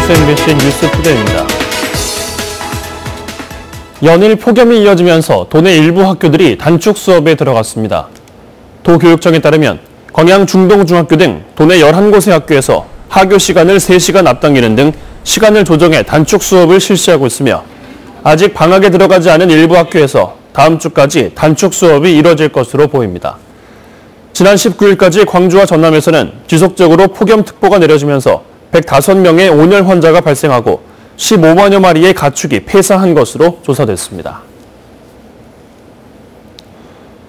안녕하세요. MBC 뉴스투데이입니다. 연일 폭염이 이어지면서 도내 일부 학교들이 단축 수업에 들어갔습니다. 도교육청에 따르면 광양 중동중학교 등 도내 11곳의 학교에서 하교 시간을 3시간 앞당기는 등 시간을 조정해 단축 수업을 실시하고 있으며 아직 방학에 들어가지 않은 일부 학교에서 다음 주까지 단축 수업이 이뤄질 것으로 보입니다. 지난 19일까지 광주와 전남에서는 지속적으로 폭염특보가 내려지면서 105명의 온열 환자가 발생하고 15만여 마리의 가축이 폐사한 것으로 조사됐습니다.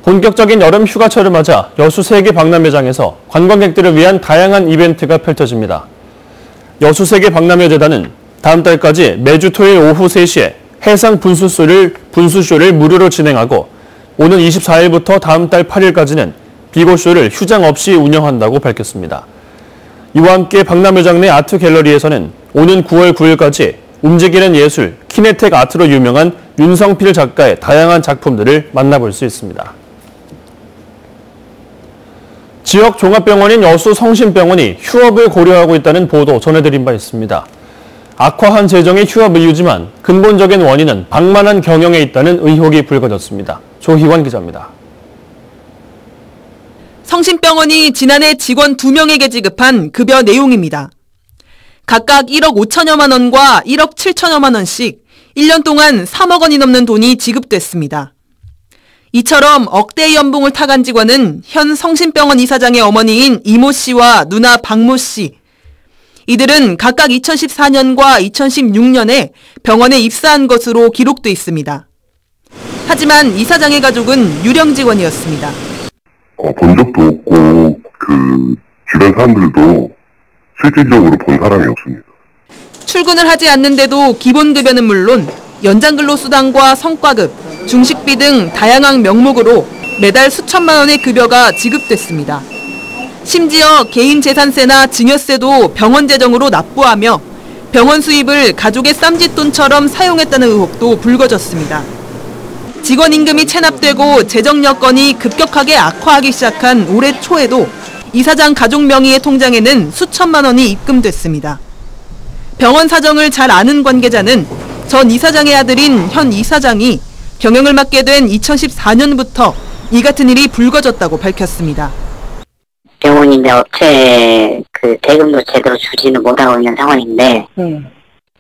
본격적인 여름 휴가철을 맞아 여수 세계 박람회장에서 관광객들을 위한 다양한 이벤트가 펼쳐집니다. 여수 세계 박람회재단은 다음 달까지 매주 토요일 오후 3시에 해상 분수쇼를 무료로 진행하고 오는 24일부터 다음 달 8일까지는 비고쇼를 휴장 없이 운영한다고 밝혔습니다. 이와 함께 박람회장 내 아트 갤러리에서는 오는 9월 9일까지 움직이는 예술, 키네텍 아트로 유명한 윤성필 작가의 다양한 작품들을 만나볼 수 있습니다. 지역 종합병원인 여수 성심병원이 휴업을 고려하고 있다는 보도 전해드린 바 있습니다. 악화한 재정의 휴업 이유지만 근본적인 원인은 방만한 경영에 있다는 의혹이 불거졌습니다. 조희원 기자입니다. 성심병원이 지난해 직원 2명에게 지급한 급여 내용입니다. 각각 1억 5천여만 원과 1억 7천여만 원씩 1년 동안 3억 원이 넘는 돈이 지급됐습니다. 이처럼 억대의 연봉을 타간 직원은 현 성심병원 이사장의 어머니인 이모 씨와 누나 박모 씨. 이들은 각각 2014년과 2016년에 병원에 입사한 것으로 기록돼 있습니다. 하지만 이사장의 가족은 유령 직원이었습니다. 본 적도 없고 주변 사람들도 실질적으로 본 사람이 없습니다. 출근을 하지 않는데도 기본급여는 물론 연장근로수당과 성과급, 중식비 등 다양한 명목으로 매달 수천만 원의 급여가 지급됐습니다. 심지어 개인재산세나 증여세도 병원 재정으로 납부하며 병원 수입을 가족의 쌈짓돈처럼 사용했다는 의혹도 불거졌습니다. 직원 임금이 체납되고 재정 여건이 급격하게 악화하기 시작한 올해 초에도 이사장 가족 명의의 통장에는 수천만 원이 입금됐습니다. 병원 사정을 잘 아는 관계자는 전 이사장의 아들인 현 이사장이 경영을 맡게 된 2014년부터 이 같은 일이 불거졌다고 밝혔습니다. 병원인데 업체 대금도 제대로 주지는 못하고 있는 상황인데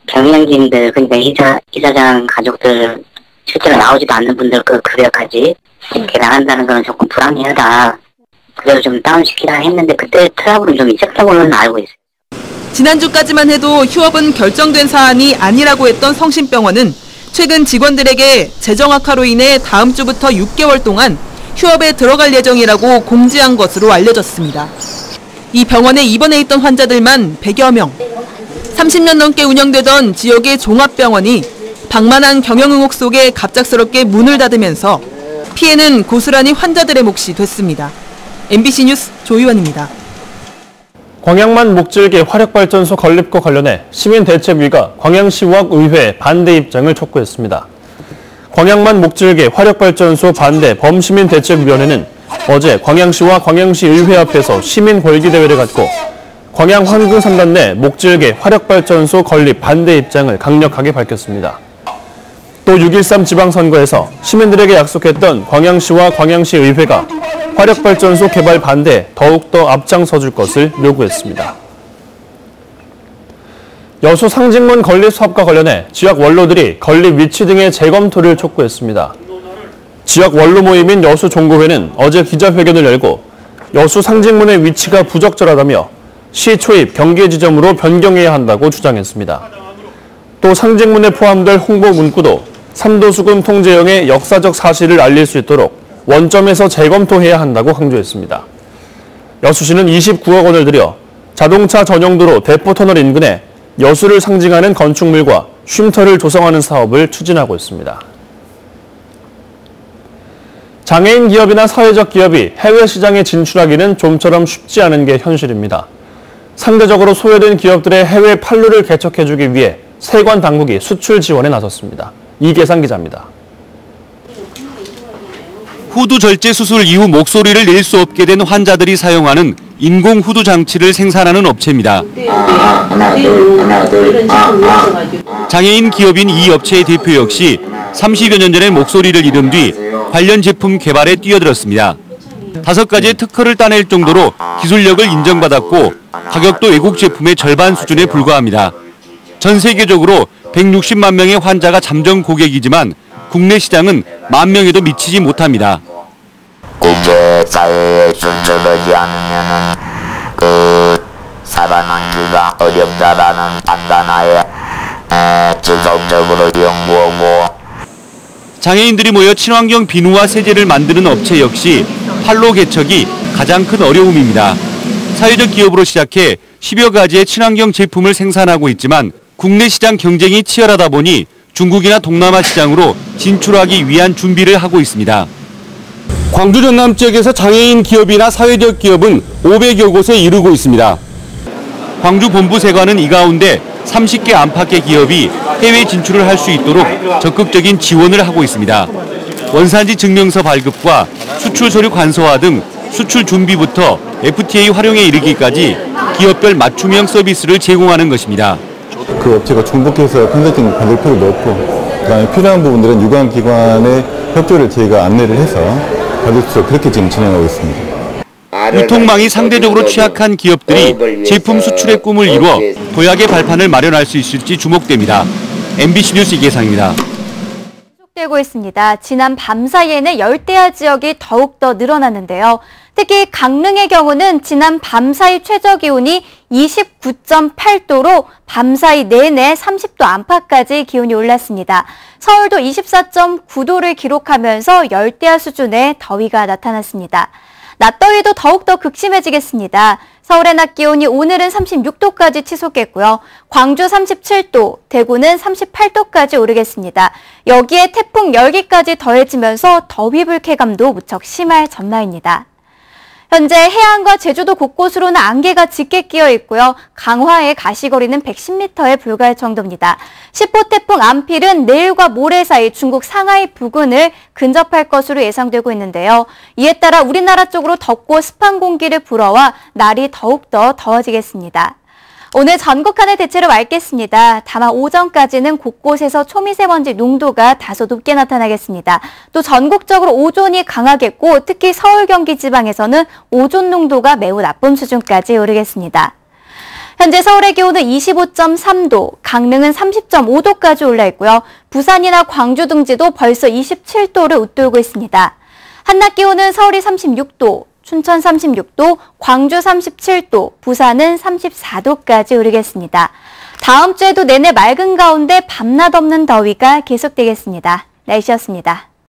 경영진들 그러니까 이사장 가족들 실제로 나오지도 않는 분들 급여까지 이렇게 나간다는 건 조금 불합리하다. 그래서 좀 다운시키라 했는데 그때 트러블은 좀 있었던 걸로는 알고 있어요. 지난주까지만 해도 휴업은 결정된 사안이 아니라고 했던 성심병원은 최근 직원들에게 재정 악화로 인해 다음 주부터 6개월 동안 휴업에 들어갈 예정이라고 공지한 것으로 알려졌습니다. 이 병원에 입원해 있던 환자들만 100여 명. 30년 넘게 운영되던 지역의 종합병원이 방만한 경영 의혹 속에 갑작스럽게 문을 닫으면서 피해는 고스란히 환자들의 몫이 됐습니다. MBC 뉴스 조희원입니다. 광양만 목질개 화력발전소 건립과 관련해 시민대책위가 광양시와 의회 반대 입장을 촉구했습니다. 광양만 목질개 화력발전소 반대 범시민대책위원회는 어제 광양시와 광양시 의회 앞에서 시민궐기대회를 갖고 광양 황금상단 내 목질개 화력발전소 건립 반대 입장을 강력하게 밝혔습니다. 또 6.13 지방선거에서 시민들에게 약속했던 광양시와 광양시 의회가 화력발전소 개발 반대에 더욱더 앞장서줄 것을 요구했습니다. 여수 상징문 건립 사업과 관련해 지역 원로들이 건립 위치 등의 재검토를 촉구했습니다. 지역 원로 모임인 여수 종고회는 어제 기자회견을 열고 여수 상징문의 위치가 부적절하다며 시 초입 경계 지점으로 변경해야 한다고 주장했습니다. 또 상징문에 포함될 홍보 문구도 삼도수금 통제형의 역사적 사실을 알릴 수 있도록 원점에서 재검토해야 한다고 강조했습니다. 여수시는 29억 원을 들여 자동차 전용도로 대포터널 인근에 여수를 상징하는 건축물과 쉼터를 조성하는 사업을 추진하고 있습니다. 장애인 기업이나 사회적 기업이 해외 시장에 진출하기는 좀처럼 쉽지 않은 게 현실입니다. 상대적으로 소외된 기업들의 해외 판로를 개척해주기 위해 세관 당국이 수출 지원에 나섰습니다. 이계상 기자입니다. 후두 절제 수술 이후 목소리를 낼 수 없게 된 환자들이 사용하는 인공 후두 장치를 생산하는 업체입니다. 장애인 기업인 이 업체의 대표 역시 30여 년 전에 목소리를 잃은 뒤 관련 제품 개발에 뛰어들었습니다. 5가지의 특허를 따낼 정도로 기술력을 인정받았고 가격도 외국 제품의 절반 수준에 불과합니다. 전 세계적으로 160만 명의 환자가 잠정 고객이지만 국내 시장은 1만 명에도 미치지 못합니다. 국제사회에 준수하지 않으면 살아남기가 어렵다라는 판단하에 지속적으로 연구하고 장애인들이 모여 친환경 비누와 세제를 만드는 업체 역시 판로 개척이 가장 큰 어려움입니다. 사회적 기업으로 시작해 10여 가지의 친환경 제품을 생산하고 있지만 국내 시장 경쟁이 치열하다 보니 중국이나 동남아 시장으로 진출하기 위한 준비를 하고 있습니다. 광주 전남 지역에서 장애인 기업이나 사회적 기업은 500여 곳에 이르고 있습니다. 광주 본부 세관은 이 가운데 30개 안팎의 기업이 해외 진출을 할 수 있도록 적극적인 지원을 하고 있습니다. 원산지 증명서 발급과 수출 서류 간소화 등 수출 준비부터 FTA 활용에 이르기까지 기업별 맞춤형 서비스를 제공하는 것입니다. 그 업체가 중복해서 컨설팅 받을 필요도 없고 그다음에 필요한 부분들은 유관기관의 협조를 저희가 안내를 해서 받을 수 있도록 그렇게 지금 진행하고 있습니다. 유통망이 상대적으로 취약한 기업들이 제품 수출의 꿈을 이루어 도약의 발판을 마련할 수 있을지 주목됩니다. MBC 뉴스 이계상입니다. 계속되고 있습니다. 지난 밤 사이에는 열대야 지역이 더욱더 늘어났는데요. 특히 강릉의 경우는 지난 밤 사이 최저기온이 29.8도로 밤 사이 내내 30도 안팎까지 기온이 올랐습니다. 서울도 24.9도를 기록하면서 열대야 수준의 더위가 나타났습니다. 낮더위도 더욱더 극심해지겠습니다. 서울의 낮 기온이 오늘은 36도까지 치솟겠고요. 광주 37도, 대구는 38도까지 오르겠습니다. 여기에 태풍 열기까지 더해지면서 더위 불쾌감도 무척 심할 전망입니다. 현재 해안과 제주도 곳곳으로는 안개가 짙게 끼어 있고요. 강화의 가시거리는 110m에 불과할 정도입니다. 10호 태풍 암필은 내일과 모레 사이 중국 상하이 부근을 근접할 것으로 예상되고 있는데요. 이에 따라 우리나라 쪽으로 덥고 습한 공기를 불어와 날이 더욱더 더워지겠습니다. 오늘 전국 하늘 대체로 맑겠습니다. 다만 오전까지는 곳곳에서 초미세먼지 농도가 다소 높게 나타나겠습니다. 또 전국적으로 오존이 강하겠고 특히 서울 경기 지방에서는 오존 농도가 매우 나쁨 수준까지 오르겠습니다. 현재 서울의 기온은 25.3도, 강릉은 30.5도까지 올라 있고요. 부산이나 광주 등지도 벌써 27도를 웃돌고 있습니다. 한낮 기온은 서울이 36도, 춘천 36도, 광주 37도, 부산은 34도까지 오르겠습니다. 다음 주에도 내내 맑은 가운데 밤낮 없는 더위가 계속되겠습니다. 날씨였습니다.